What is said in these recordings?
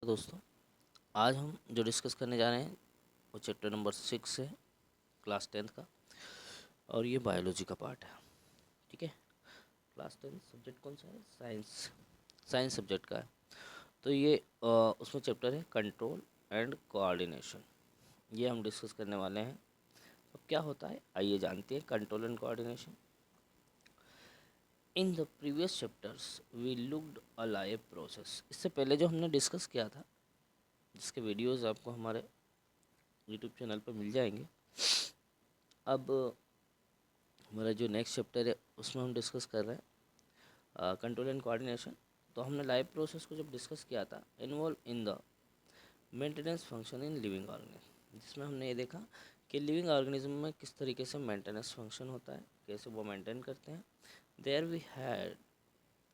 दोस्तों, आज हम जो डिस्कस करने जा रहे हैं वो चैप्टर नंबर 6 है, क्लास 10th का। और ये बायोलॉजी का पार्ट है। ठीक है, क्लास 10 सब्जेक्ट कौन सा है? साइंस सब्जेक्ट का है। तो ये उसमें चैप्टर है कंट्रोल एंड कोऑर्डिनेशन। ये हम डिस्कस करने वाले हैं। अब क्या होता है आइए जानते हैं control and coordination. In the previous chapters we looked a live process. इससे पहले जो हमने डिस्कस किया था, जिसके वीडियोज़ आपको हमारे यूट्यूब चैनल पर मिल जाएंगे। अब हमारा जो नेक्स्ट चैप्टर है उसमें हम डिस्कस कर रहे हैं कंट्रोल एंड कोऑर्डिनेशन। तो हमने लाइव प्रोसेस को जब डिस्कस किया था, involve in the maintenance function in living organism, जिसमें हमने ये देखा कि लिविंग ऑर्गेनिज्म में किस तरीके से मेंटेनेंस फंक्शन होता है, कैसे वो मेंटेन करते हैं। There we had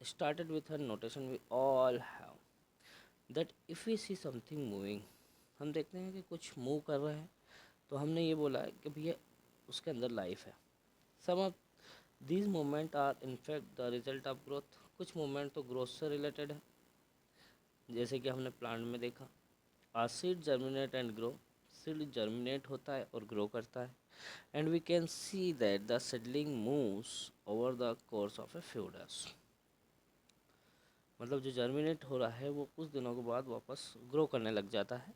started with a notation we all have that if we see something moving, हम देखते हैं कि कुछ मूव कर रहा है तो हमने ये बोला है कि भैया उसके अंदर लाइफ है। Some of these movement are in fact the result of growth. कुछ मूवमेंट तो ग्रोथ से रिलेटेड है, जैसे कि हमने प्लांट में देखा a seed germinate and grow. Seed germinate होता है और ग्रो करता है। And we can see that the seedling moves over the course of a few days. मतलब जो जर्मिनेट हो रहा है वो कुछ दिनों के बाद वापस ग्रो करने लग जाता है।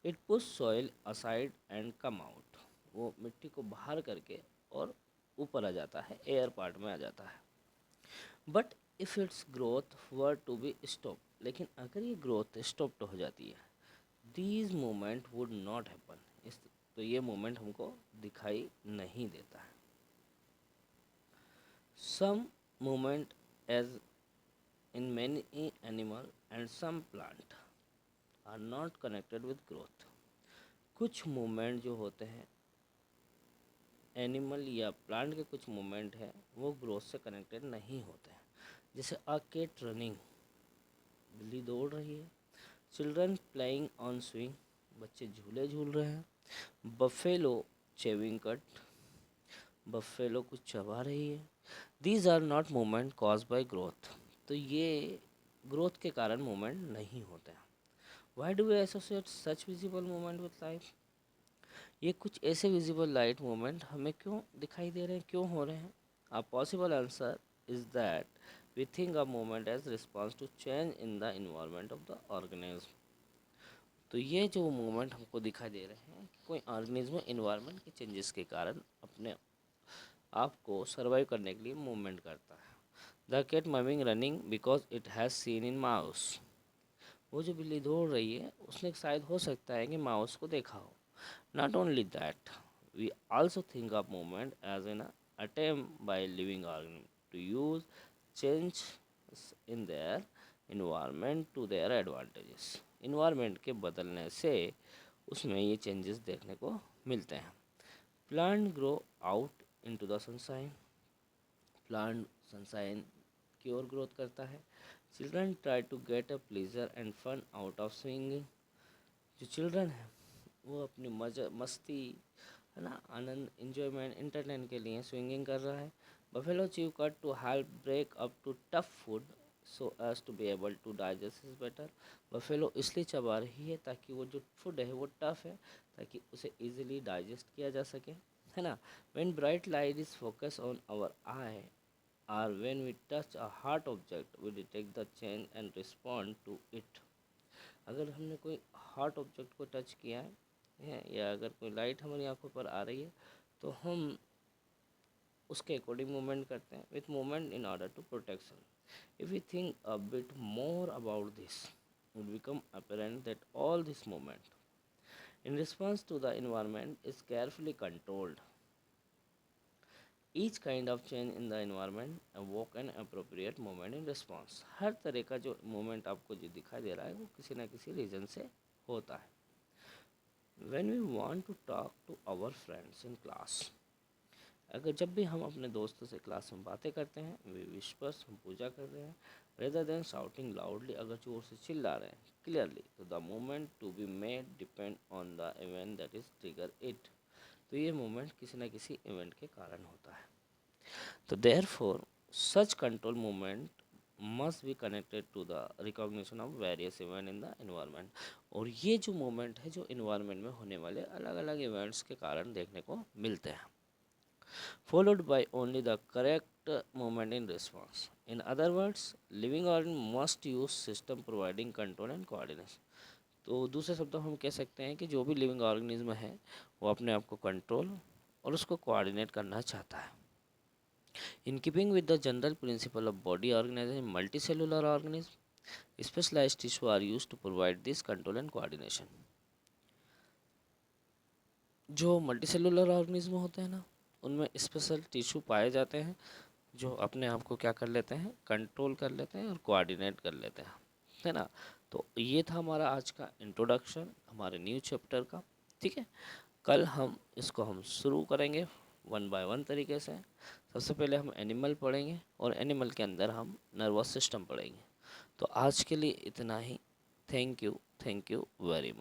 It push soil aside and come out. वो मिट्टी को बाहर करके और ऊपर आ जाता है, एयर पार्ट में आ जाता है। But if its growth were to be stop, लेकिन अगर ये ग्रोथ स्टॉप हो जाती है, these movement would not happen. इस तो ये मूवमेंट हमको दिखाई नहीं देता है। Some movement as in many animal and some plant are not connected with growth। कुछ मूवमेंट जो होते हैं एनिमल या प्लांट के, कुछ मूवमेंट है वो ग्रोथ से कनेक्टेड नहीं होते हैं। जैसे अ कैट रनिंग, बिल्ली दौड़ रही है। चिल्ड्रन प्लेइंग ऑन स्विंग, बच्चे झूले झूल रहे हैं। बफेलो चेविंग कट, बफेलो कुछ चबा रही है। These are not movement cause by growth. तो ये ग्रोथ के कारण मूवमेंट नहीं होते हैं। Why do we associate such visible movement with life. ये कुछ ऐसे विजिबल लाइट मूवमेंट हमें क्यों दिखाई दे रहे हैं, क्यों हो रहे हैं? A possible answer is that we think a movement as response to change in the environment of the organism. तो ये जो मूवमेंट हमको दिखाई दे रहे हैं कि कोई ऑर्गेनिज्म इन्वायरमेंट के चेंजेस के कारण अपने आप को सर्वाइव करने के लिए मूवमेंट करता है। The cat moving running because it has seen in mouse. वो जो बिल्ली दौड़ रही है उसने शायद हो सकता है कि माउस को देखा हो। Not only that, we also think of movement as an attempt by living organism to use change in their environment to their advantages. Environment के बदलने से उसमें ये चेंजेस देखने को मिलते हैं। Plant grow out into the sunshine, plant sunshine की ओर ग्रोथ करता है। Children try to get a pleasure and fun out of swinging. जो चिल्ड्रन है वो अपनी मस्ती है ना, आनंद, इंजॉयमेंट, इंटरटेन के लिए स्विंगिंग कर रहा है। Buffalo chew cud to help break up to tough food so as to be able to digest is better. Buffalo इसलिए चबा रही है ताकि वो जो फूड है वो टफ है, ताकि उसे इजीली डाइजेस्ट किया जा सके, है ना। When bright light is focus on our eye or when we touch a hard object we detect the change and respond to it। अगर हमने कोई हार्ड ऑब्जेक्ट को टच किया है या अगर कोई लाइट हमारी आंखों पर आ रही है तो हम उसके अकॉर्डिंग मूवमेंट करते हैं with movement in order to protection. If we think a bit more about this would become apparent that all this movement in response to the environment is carefully controlled। Each kind of change in the environment walk an appropriate moment in response. हर तरह का जो moment आपको जो दिखाई दे रहा है वो किसी न किसी रीज़न से होता है। When we want to talk to our friends in class, अगर जब भी हम अपने दोस्तों से क्लास में बातें करते हैं, वे विस्पर्स, हम पूजा कर रहे हैं, रेदर देन शाउटिंग लाउडली, अगर जोर से चिल्ला रहे हैं क्लियरली, तो the moment to be made depend on the event that is trigger it. तो ये मोमेंट किसी न किसी इवेंट के कारण होता है। तो therefore such control movement must be connected to the recognition of various event in the environment. और ये जो मोमेंट है जो इन्वायरमेंट में होने वाले अलग अलग इवेंट्स के कारण देखने को मिलते हैं, followed by only the correct movement in response. In other words, living organism must use system providing control and coordination. तो दूसरे शब्दों में हम कह सकते हैं कि जो भी लिविंग ऑर्गेनिज्म है वो अपने आप को कंट्रोल और उसको कोऑर्डिनेट करना चाहता है। In keeping with the general principle of body organisation, multi cellular organism specialised tissue are used to provide this control and coordination. जो मल्टी सेलुलर ऑर्गेनिज्म होते हैं ना, उनमें स्पेशल टिश्यू पाए जाते हैं जो अपने आप को क्या कर लेते हैं, कंट्रोल कर लेते हैं और कोऑर्डिनेट कर लेते हैं, है ना। तो ये था हमारा आज का इंट्रोडक्शन हमारे न्यू चैप्टर का। ठीक है, कल हम शुरू करेंगे वन बाय वन तरीके से। सबसे पहले हम एनिमल पढ़ेंगे और एनिमल के अंदर हम नर्वस सिस्टम पढ़ेंगे। तो आज के लिए इतना ही। Thank you very much.